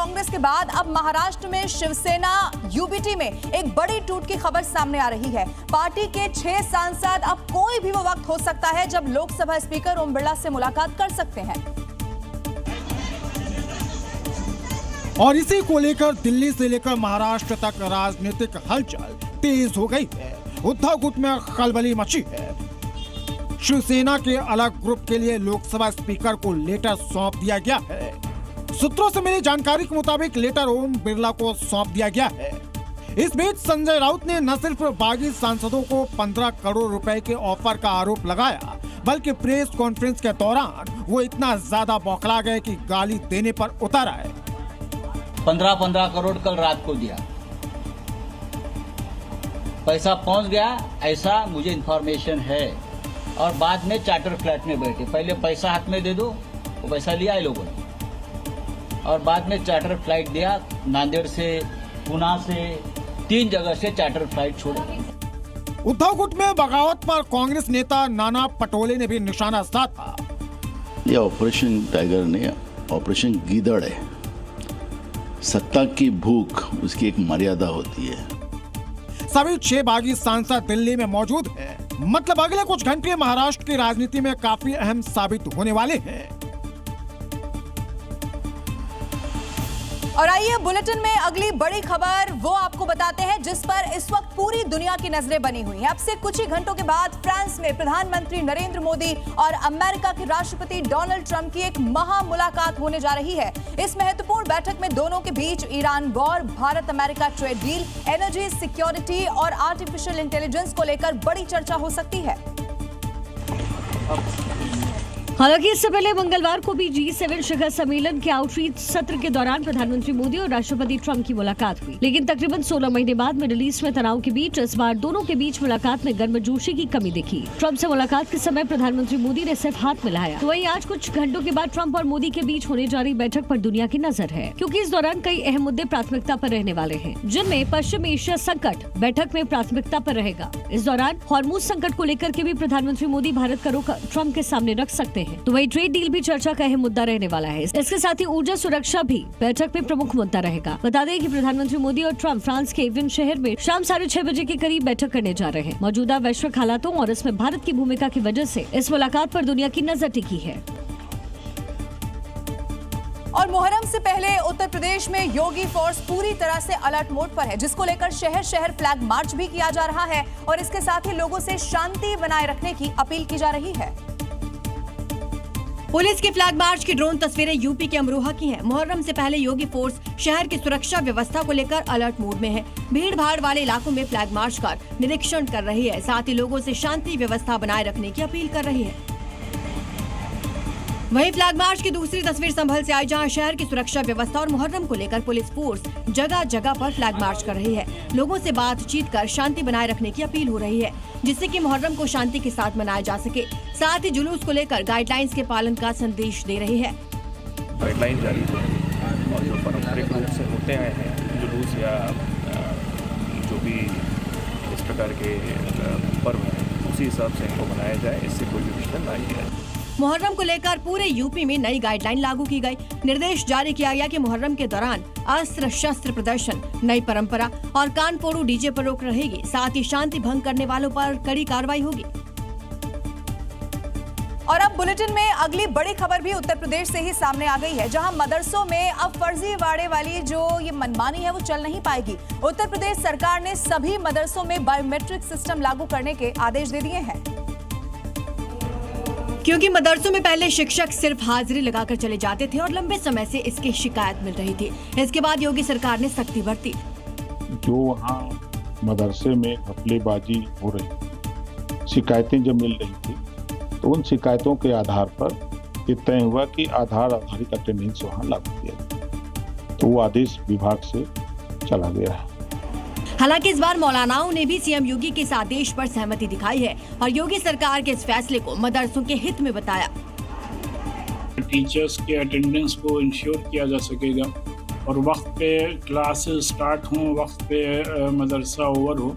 कांग्रेस के बाद अब महाराष्ट्र में शिवसेना यूबीटी में एक बड़ी टूट की खबर सामने आ रही है। पार्टी के 6 सांसद अब कोई भी वो वक्त हो सकता है जब लोकसभा स्पीकर ओम बिरला से मुलाकात कर सकते हैं। और इसी को लेकर दिल्ली से लेकर महाराष्ट्र तक राजनीतिक हलचल तेज हो गई है। उद्धव गुट में खलबली मची है। शिवसेना के अलग ग्रुप के लिए लोकसभा स्पीकर को लेटर सौंप दिया गया है। सूत्रों से मिली जानकारी के मुताबिक लेटर ओम बिरला को सौंप दिया गया है। इस बीच संजय राउत ने न सिर्फ बागी सांसदों को 15 करोड़ रुपए के ऑफर का आरोप लगाया, बल्कि प्रेस कॉन्फ्रेंस के दौरान वो इतना ज्यादा बौखला गए कि गाली देने पर उतर आए। 15 करोड़ कल रात को दिया, पैसा पहुंच गया ऐसा मुझे इन्फॉर्मेशन है। और बाद में चार्टर फ्लैट में बैठे, पहले पैसा हाथ में दे दो, वो पैसा लिया है लोगों ने, और बाद में चार्टर फ्लाइट दिया। नांदेड़ से, पुणे से, 3 जगह से चार्टर फ्लाइट छोड़े। उद्धव गुट में बगावत पर कांग्रेस नेता नाना पटोले ने भी निशाना साधा। यह ऑपरेशन टाइगर नहीं, ऑपरेशन गीदड़ है। सत्ता की भूख, उसकी एक मर्यादा होती है। सभी 6 बागी सांसद दिल्ली में मौजूद हैं। मतलब अगले कुछ घंटे महाराष्ट्र की राजनीति में काफी अहम साबित होने वाले हैं। और आइए बुलेटिन में अगली बड़ी खबर वो आपको बताते हैं जिस पर इस वक्त पूरी दुनिया की नजरें बनी हुई हैं। अब से कुछ ही घंटों के बाद फ्रांस में प्रधानमंत्री नरेंद्र मोदी और अमेरिका के राष्ट्रपति डोनाल्ड ट्रंप की एक महा मुलाकात होने जा रही है। इस महत्वपूर्ण बैठक में दोनों के बीच Iran war, Bharat America trade deal, energy security और आर्टिफिशियल इंटेलिजेंस को लेकर बड़ी चर्चा हो सकती है। हालांकि इससे पहले मंगलवार को भी G7 शिखर सम्मेलन के आउटरीच सत्र के दौरान प्रधानमंत्री मोदी और राष्ट्रपति ट्रंप की मुलाकात हुई, लेकिन तकरीबन 16 महीने बाद मिडिल ईस्ट में तनाव के बीच इस बार दोनों के बीच मुलाकात में गर्मजोशी की कमी दिखी। ट्रंप से मुलाकात के समय प्रधानमंत्री मोदी ने सिर्फ हाथ मिलाया। तो वहीं आज कुछ घंटों के बाद ट्रंप और मोदी के बीच होने जा रही बैठक पर दुनिया की नजर है, क्योंकि इस दौरान कई अहम मुद्दे प्राथमिकता पर रहने वाले हैं, जिनमें पश्चिम एशिया संकट बैठक में प्राथमिकता पर रहेगा। इस दौरान हॉर्मुज संकट को लेकर के भी प्रधानमंत्री मोदी भारत का रुख ट्रंप के सामने रख सकते हैं। तो वही ट्रेड डील भी चर्चा का अहम मुद्दा रहने वाला है। इसके साथ ही ऊर्जा सुरक्षा भी बैठक में प्रमुख मुद्दा रहेगा। बता दें कि प्रधानमंत्री मोदी और ट्रंप फ्रांस के एवियन शहर में शाम 6:30 बजे के करीब बैठक करने जा रहे हैं। मौजूदा वैश्विक हालातों और इसमें भारत की भूमिका की वजह से इस मुलाकात पर दुनिया की नजर टिकी है। और मुहर्रम से पहले उत्तर प्रदेश में योगी फोर्स पूरी तरह से अलर्ट मोड पर है, जिसको लेकर शहर शहर फ्लैग मार्च भी किया जा रहा है और इसके साथ ही लोगों से शांति बनाए रखने की अपील की जा रही है। पुलिस की फ्लैग मार्च की ड्रोन तस्वीरें यूपी के अमरोहा की हैं। मुहर्रम से पहले योगी फोर्स शहर की सुरक्षा व्यवस्था को लेकर अलर्ट मोड में है। भीड़ भाड़ वाले इलाकों में फ्लैग मार्च कर निरीक्षण कर रही है, साथ ही लोगों से शांति व्यवस्था बनाए रखने की अपील कर रही है। वहीं फ्लैग मार्च की दूसरी तस्वीर संभल से आई, जहां शहर की सुरक्षा व्यवस्था और मुहर्रम को लेकर पुलिस फोर्स जगह जगह पर फ्लैग मार्च कर रही है। लोगों से बातचीत कर शांति बनाए रखने की अपील हो रही है, जिससे कि मुहर्रम को शांति के साथ मनाया जा सके। साथ ही जुलूस को लेकर गाइडलाइंस के पालन का संदेश दे रही है। गाइडलाइन जारी और जो पारंपरिक रूप से होते आए हैं जुलूस या जो भी इस प्रकार के पर्व हैं, उसी हिसाब से इनको मनाया जाए, इससे कोई भी विचलन ना आए। मुहर्रम को लेकर पूरे यूपी में नई गाइडलाइन लागू की गई। निर्देश जारी किया गया कि मुहर्रम के दौरान अस्त्र शस्त्र प्रदर्शन, नई परंपरा और कान फोड़ू डीजे पर रोक रहेगी। साथ ही शांति भंग करने वालों पर कड़ी कार्रवाई होगी। और अब बुलेटिन में अगली बड़ी खबर भी उत्तर प्रदेश से ही सामने आ गई है, जहां मदरसों में अब फर्जीवाड़े वाली जो ये मनमानी है वो चल नहीं पाएगी। उत्तर प्रदेश सरकार ने सभी मदरसों में बायोमेट्रिक सिस्टम लागू करने के आदेश दे दिए हैं, क्योंकि मदरसों में पहले शिक्षक सिर्फ हाजिरी लगाकर चले जाते थे और लंबे समय से इसकी शिकायत मिल रही थी। इसके बाद योगी सरकार ने सख्ती बरती। जो वहाँ मदरसे में घपलेबाजी हो रही, शिकायतें जब मिल रही थी, तो उन शिकायतों के आधार पर ये तय हुआ कि आधार आधारित अटेंडेंस वहाँ लागू किया। तो वो आदेश विभाग से चला गया है। हालांकि इस बार मौलानाओं ने भी सीएम योगी के इस आदेश पर सहमति दिखाई है और योगी सरकार के इस फैसले को मदरसों के हित में बताया। टीचर्स के अटेंडेंस को इंश्योर किया जा सकेगा और वक्त पे क्लासेस स्टार्ट हों, वक्त पे मदरसा ओवर हो,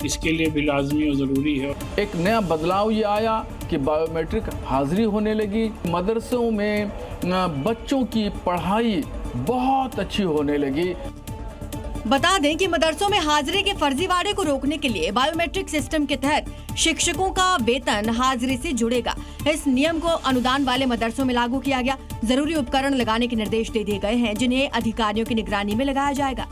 इसके लिए भी लाजमी और ज़रूरी है। एक नया बदलाव ये आया कि बायोमेट्रिक हाजिरी होने लगी। मदरसों में बच्चों की पढ़ाई बहुत अच्छी होने लगी। बता दें कि मदरसों में हाजिरी के फर्जीवाड़े को रोकने के लिए बायोमेट्रिक सिस्टम के तहत शिक्षकों का वेतन हाजिरी से जुड़ेगा। इस नियम को अनुदान वाले मदरसों में लागू किया गया। जरूरी उपकरण लगाने के निर्देश दे दिए गए हैं, जिन्हें अधिकारियों की निगरानी में लगाया जाएगा।